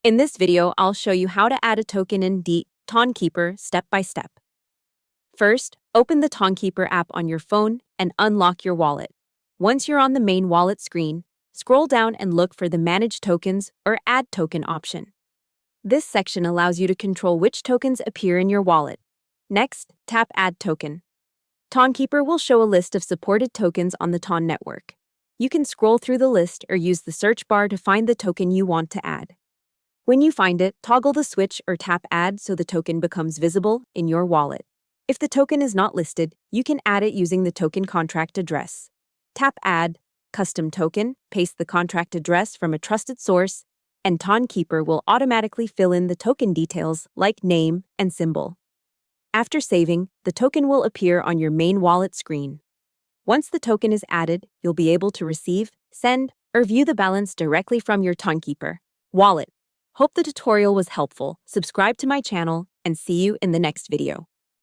In this video, I'll show you how to add a token in Tonkeeper step by step. First, open the Tonkeeper app on your phone and unlock your wallet. Once you're on the main wallet screen, scroll down and look for the Manage Tokens or Add Token option. This section allows you to control which tokens appear in your wallet. Next, tap Add Token. Tonkeeper will show a list of supported tokens on the Ton network. You can scroll through the list or use the search bar to find the token you want to add. When you find it, toggle the switch or tap Add so the token becomes visible in your wallet. If the token is not listed, you can add it using the token contract address. Tap Add, Custom Token, paste the contract address from a trusted source, and Tonkeeper will automatically fill in the token details like name and symbol. After saving, the token will appear on your main wallet screen. Once the token is added, you'll be able to receive, send, or view the balance directly from your Tonkeeper wallet. Hope the tutorial was helpful. Subscribe to my channel and see you in the next video.